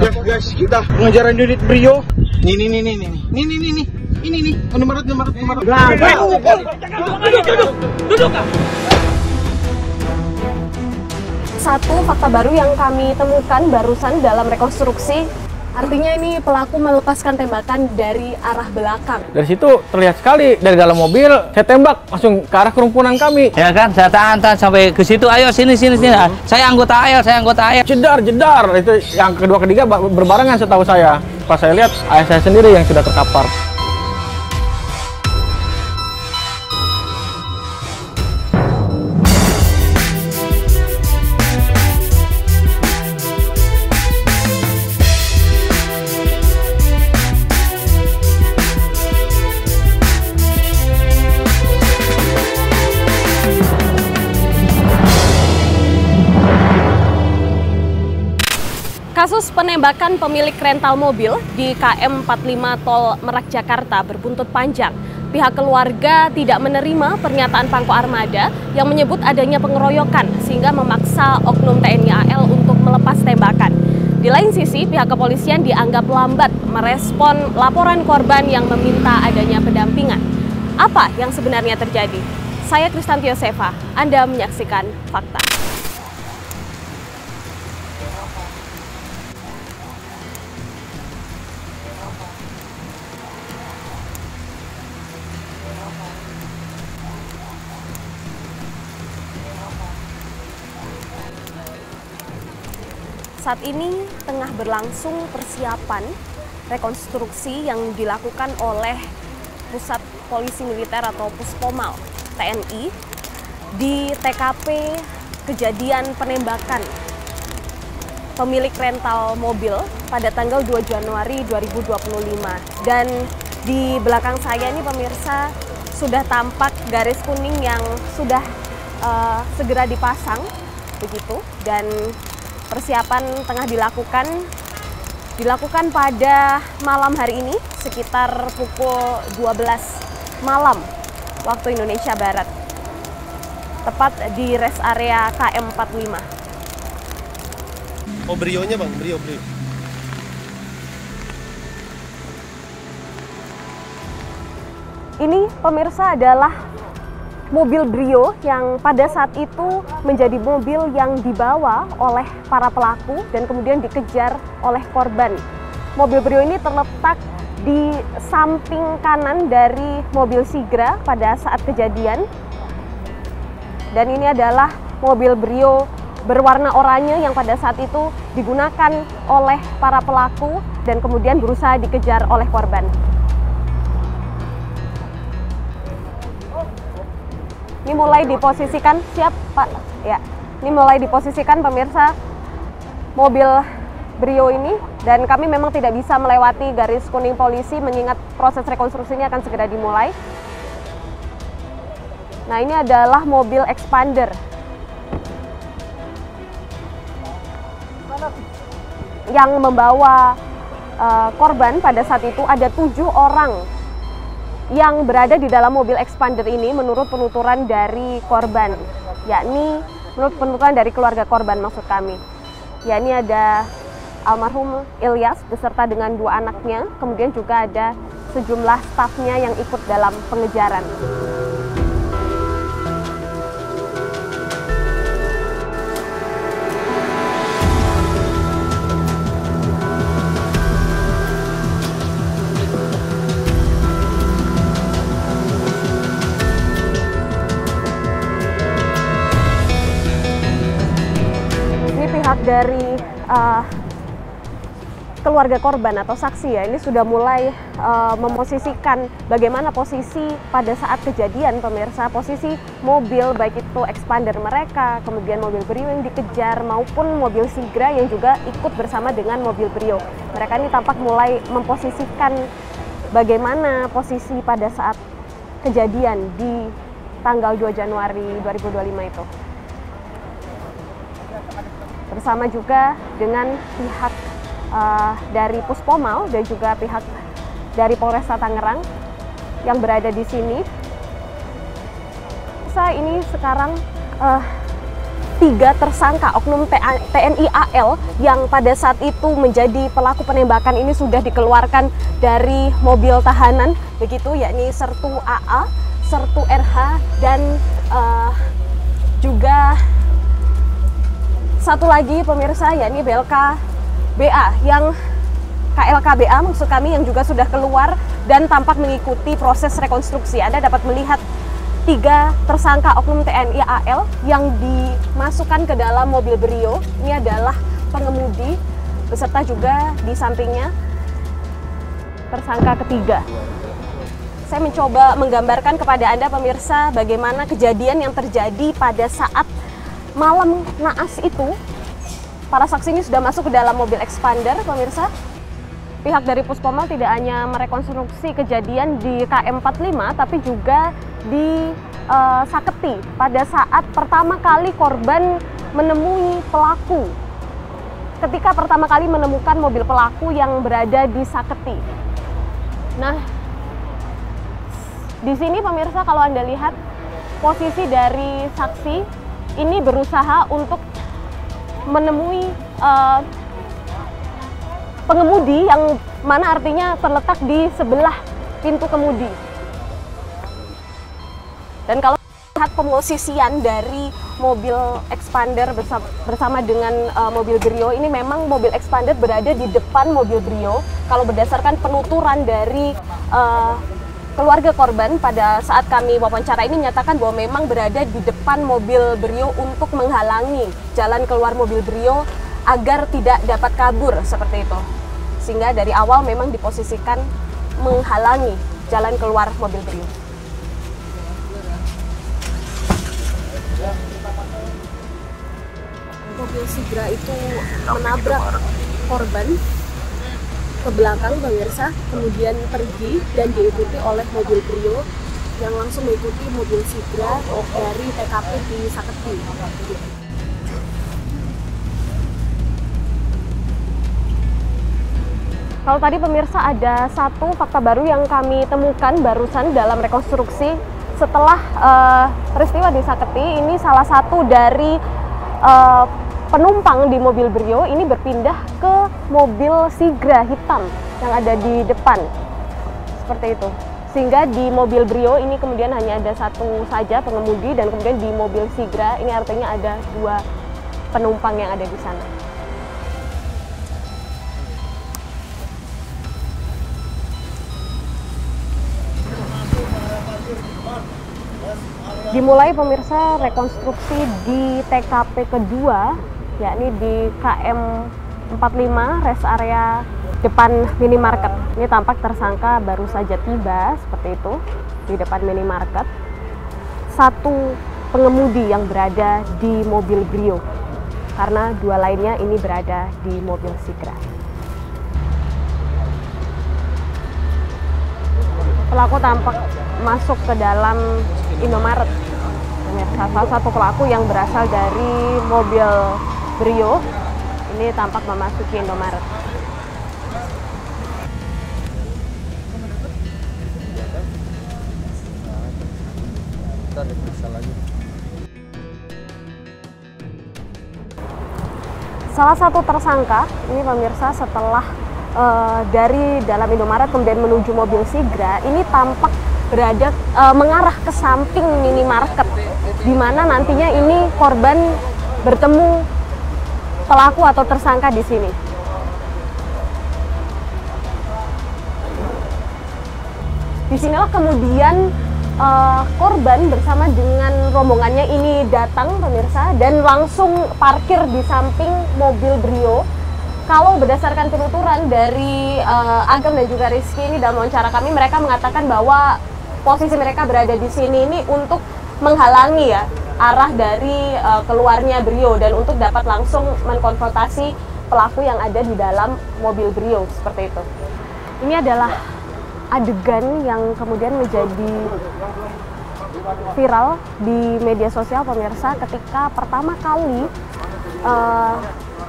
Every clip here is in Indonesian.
Guys, kita pengejaran unit Brio. Nih. Ini nomor. Duduk. Satu fakta baru yang kami temukan barusan dalam rekonstruksi, artinya ini pelaku melepaskan tembakan dari arah belakang. Dari situ terlihat sekali dari dalam mobil, saya tembak langsung ke arah kerumunan kami. Ya kan, saya tahan sampai ke situ. Ayo sini. Saya anggota AL. Jedar. Itu yang kedua ketiga berbarengan setahu saya. Pas saya lihat ayah saya sendiri yang sudah terkapar. Kasus penembakan pemilik rental mobil di KM 45 Tol Merak Jakarta berbuntut panjang. Pihak keluarga tidak menerima pernyataan Pangko Armada yang menyebut adanya pengeroyokan sehingga memaksa oknum TNI AL untuk melepas tembakan. Di lain sisi, pihak kepolisian dianggap lambat merespon laporan korban yang meminta adanya pendampingan. Apa yang sebenarnya terjadi? Saya Kristanti Yosefa, Anda menyaksikan Fakta. Saat ini tengah berlangsung persiapan rekonstruksi yang dilakukan oleh Pusat Polisi Militer atau Puspomal TNI di TKP kejadian penembakan pemilik rental mobil pada tanggal 2 Januari 2025. Dan di belakang saya ini pemirsa sudah tampak garis kuning yang sudah segera dipasang begitu, dan persiapan tengah dilakukan pada malam hari ini sekitar pukul 12 malam waktu Indonesia Barat, tepat di rest area KM 45. Oh, Brio-nya Bang, Brio. Ini pemirsa adalah mobil Brio yang pada saat itu menjadi mobil yang dibawa oleh para pelaku dan kemudian dikejar oleh korban. Mobil Brio ini terletak di samping kanan dari mobil Sigra pada saat kejadian. Dan ini adalah mobil Brio berwarna oranye yang pada saat itu digunakan oleh para pelaku dan kemudian berusaha dikejar oleh korban. Ini mulai diposisikan, siap Pak? Ya, ini mulai diposisikan pemirsa mobil Brio ini, dan kami memang tidak bisa melewati garis kuning polisi mengingat proses rekonstruksinya akan segera dimulai. Nah, ini adalah mobil expander yang membawa korban. Pada saat itu ada 7 orang yang berada di dalam mobil expander ini menurut penuturan dari korban, yakni menurut penuturan dari keluarga korban maksud kami. Yakni ada almarhum Ilyas beserta dengan 2 anaknya, kemudian juga ada sejumlah stafnya yang ikut dalam pengejaran. Dari keluarga korban atau saksi ya, ini sudah mulai memposisikan bagaimana posisi pada saat kejadian pemirsa, posisi mobil baik itu expander mereka, kemudian mobil Brio yang dikejar maupun mobil Sigra yang juga ikut bersama dengan mobil Brio. Mereka ini tampak mulai memposisikan bagaimana posisi pada saat kejadian di tanggal 2 Januari 2025 itu. Bersama juga dengan pihak dari Puspomal dan juga pihak dari Polresta Tangerang yang berada di sini. Ini sekarang 3 tersangka oknum TNI AL yang pada saat itu menjadi pelaku penembakan ini sudah dikeluarkan dari mobil tahanan, begitu, yakni Sertu AA, Sertu RH, dan juga satu lagi pemirsa, yakni BLKBA, yang KLKBA maksud kami, yang juga sudah keluar dan tampak mengikuti proses rekonstruksi. Anda dapat melihat 3 tersangka oknum TNI AL yang dimasukkan ke dalam mobil Brio. Ini adalah pengemudi beserta juga di sampingnya tersangka ketiga. Saya mencoba menggambarkan kepada Anda pemirsa bagaimana kejadian yang terjadi pada saat malam naas itu. Para saksi ini sudah masuk ke dalam mobil expander pemirsa. Pihak dari Puspomel tidak hanya merekonstruksi kejadian di KM 45 tapi juga di Saketi pada saat pertama kali korban menemui pelaku. Ketika pertama kali menemukan mobil pelaku yang berada di Saketi. Nah, di sini pemirsa kalau Anda lihat posisi dari saksi ini berusaha untuk menemui pengemudi yang mana artinya terletak di sebelah pintu kemudi. Dan kalau lihat pemosisian dari mobil expander bersama dengan mobil Brio, ini memang mobil expander berada di depan mobil Brio. Kalau berdasarkan penuturan dari keluarga korban pada saat kami wawancara ini menyatakan bahwa memang berada di depan mobil Brio untuk menghalangi jalan keluar mobil Brio agar tidak dapat kabur seperti itu. Sehingga dari awal memang diposisikan menghalangi jalan keluar mobil Brio. Mobil Sigra itu menabrak korban ke belakang pemirsa, kemudian pergi dan diikuti oleh mobil Brio yang langsung mengikuti mobil Sigra dari TKP di Saketi. Kalau tadi pemirsa ada satu fakta baru yang kami temukan barusan dalam rekonstruksi setelah peristiwa di Saketi, ini salah satu dari penumpang di mobil Brio ini berpindah ke mobil Sigra hitam yang ada di depan, seperti itu. Sehingga di mobil Brio ini kemudian hanya ada satu saja pengemudi, dan kemudian di mobil Sigra ini artinya ada 2 penumpang yang ada di sana. Dimulai pemirsa rekonstruksi di TKP kedua, yakni di KM 45 rest area depan minimarket. Ini tampak tersangka baru saja tiba seperti itu di depan minimarket. Satu pengemudi yang berada di mobil Brio, karena 2 lainnya ini berada di mobil Sigra. Pelaku tampak masuk ke dalam Indomaret. Salah satu pelaku yang berasal dari mobil Brio ini tampak memasuki Indomaret. Salah satu tersangka ini pemirsa setelah dari dalam Indomaret kemudian menuju mobil Sigra ini tampak berada mengarah ke samping minimarket, di mana nantinya ini korban bertemu pelaku atau tersangka di sini. Disinilah kemudian korban bersama dengan rombongannya ini datang pemirsa dan langsung parkir di samping mobil Brio. Kalau berdasarkan penuturan dari Agam dan juga Rizky ini dalam wawancara kami, mereka mengatakan bahwa posisi mereka berada di sini ini untuk menghalangi ya arah dari keluarnya Brio dan untuk dapat langsung mengkonfrontasi pelaku yang ada di dalam mobil Brio seperti itu. Ini adalah adegan yang kemudian menjadi viral di media sosial pemirsa ketika pertama kali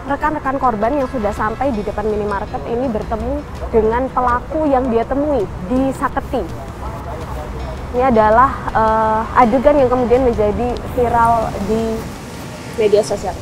rekan-rekan korban yang sudah sampai di depan minimarket ini bertemu dengan pelaku yang dia temui di Saketi. Ini adalah adegan yang kemudian menjadi viral di media sosial.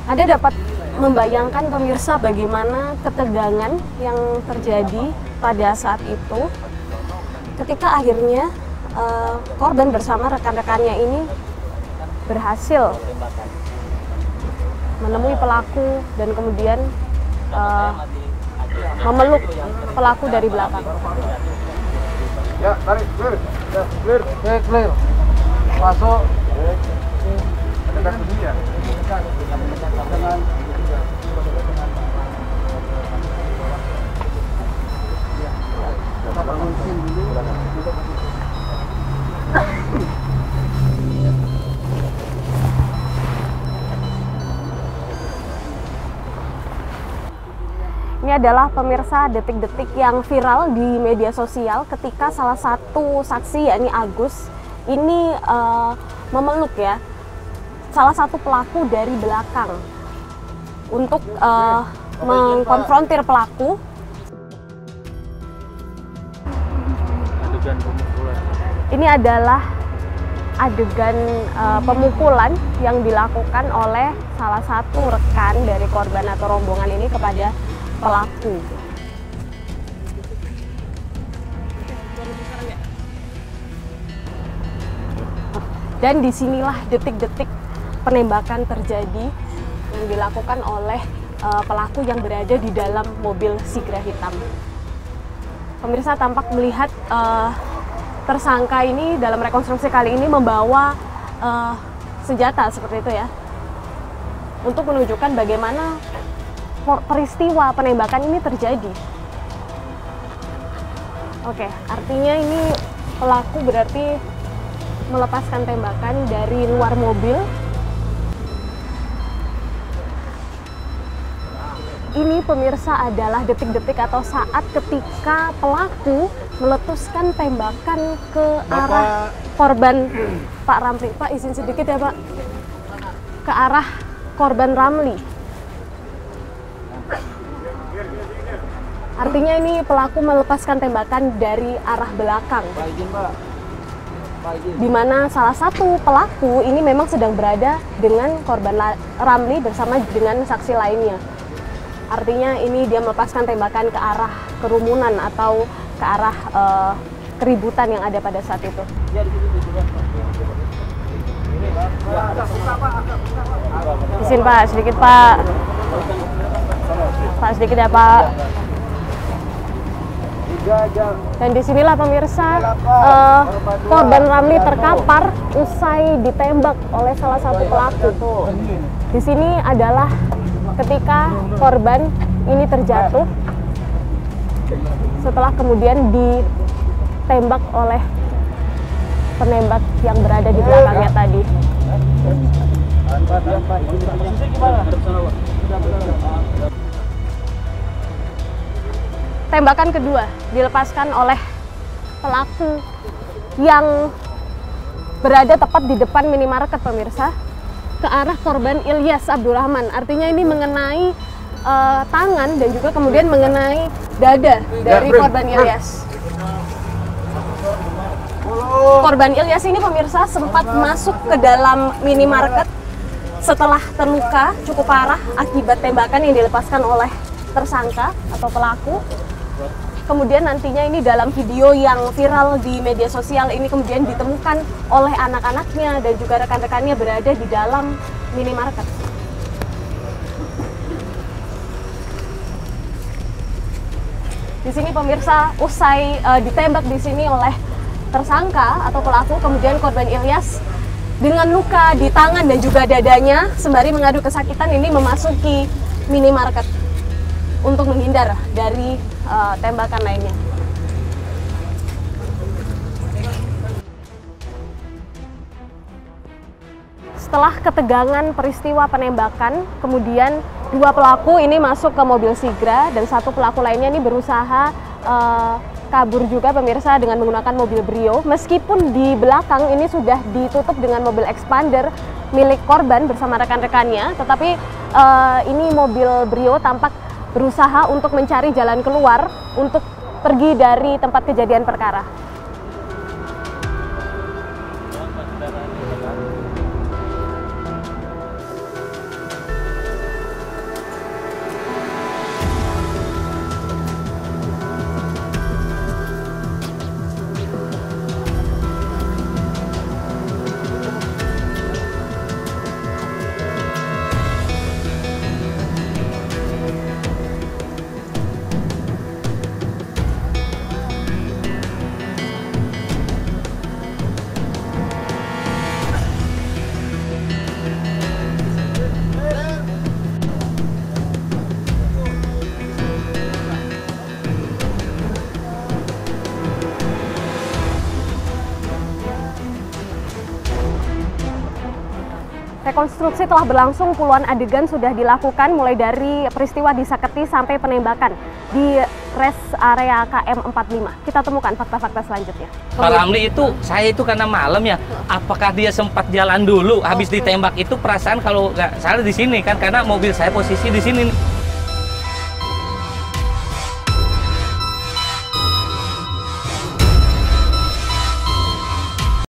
Anda dapat membayangkan pemirsa bagaimana ketegangan yang terjadi pada saat itu ketika akhirnya korban bersama rekan-rekannya ini berhasil menemui pelaku dan kemudian memeluk pelaku dari belakang. Ya, tarik, clear. Ya, clear. Oke, clear. Masuk. Dekat sini ya. Ini adalah pemirsa detik-detik yang viral di media sosial ketika salah satu saksi, yakni Agus, ini memeluk ya salah satu pelaku dari belakang untuk mengkonfrontir pelaku. Ini adalah adegan pemukulan yang dilakukan oleh salah satu rekan dari korban atau rombongan ini kepada pelaku. Dan disinilah detik-detik penembakan terjadi yang dilakukan oleh pelaku yang berada di dalam mobil Sigra hitam. Pemirsa tampak melihat tersangka ini dalam rekonstruksi kali ini membawa senjata seperti itu ya, untuk menunjukkan bagaimana peristiwa penembakan ini terjadi. Oke, artinya ini pelaku berarti melepaskan tembakan dari luar mobil. Ini pemirsa adalah detik-detik atau saat ketika pelaku meletuskan tembakan ke arah korban Pak Ramli. Pak, izin sedikit ya Pak. Ke arah korban Ramli. Artinya ini pelaku melepaskan tembakan dari arah belakang. Di mana salah satu pelaku ini memang sedang berada dengan korban Ramli bersama dengan saksi lainnya. Artinya ini dia melepaskan tembakan ke arah kerumunan atau ke arah keributan yang ada pada saat itu. Izin Pak, sedikit Pak. Pak, sedikit ya Pak. Dan disinilah pemirsa korban Ramli terkapar usai ditembak oleh salah satu pelaku. Di sini adalah ketika korban ini terjatuh setelah kemudian ditembak oleh penembak yang berada di belakangnya tadi. Tembakan kedua dilepaskan oleh pelaku yang berada tepat di depan minimarket pemirsa ke arah korban Ilyas Abdurrahman. Artinya ini mengenai tangan dan juga kemudian mengenai dada dari korban Ilyas. Korban Ilyas ini pemirsa sempat masuk ke dalam minimarket setelah terluka cukup parah akibat tembakan yang dilepaskan oleh tersangka atau pelaku. Kemudian nantinya ini dalam video yang viral di media sosial ini kemudian ditemukan oleh anak-anaknya dan juga rekan-rekannya berada di dalam minimarket. Di sini pemirsa usai ditembak di sini oleh tersangka atau pelaku, kemudian korban Ilyas dengan luka di tangan dan juga dadanya sembari mengadu kesakitan ini memasuki minimarket untuk menghindar dari tembakan lainnya. Setelah ketegangan peristiwa penembakan, kemudian dua pelaku ini masuk ke mobil Sigra dan satu pelaku lainnya ini berusaha kabur juga pemirsa dengan menggunakan mobil Brio. Meskipun di belakang ini sudah ditutup dengan mobil expander milik korban bersama rekan-rekannya, tetapi ini mobil Brio tampak berusaha untuk mencari jalan keluar untuk pergi dari tempat kejadian perkara. Rekonstruksi telah berlangsung, puluhan adegan sudah dilakukan mulai dari peristiwa di Saketi sampai penembakan di rest area KM 45. Kita temukan fakta-fakta selanjutnya. Pak Ramli itu, saya itu karena malam ya, apakah dia sempat jalan dulu habis ditembak itu perasaan kalau nggak salah di sini kan, karena mobil saya posisi di sini nih.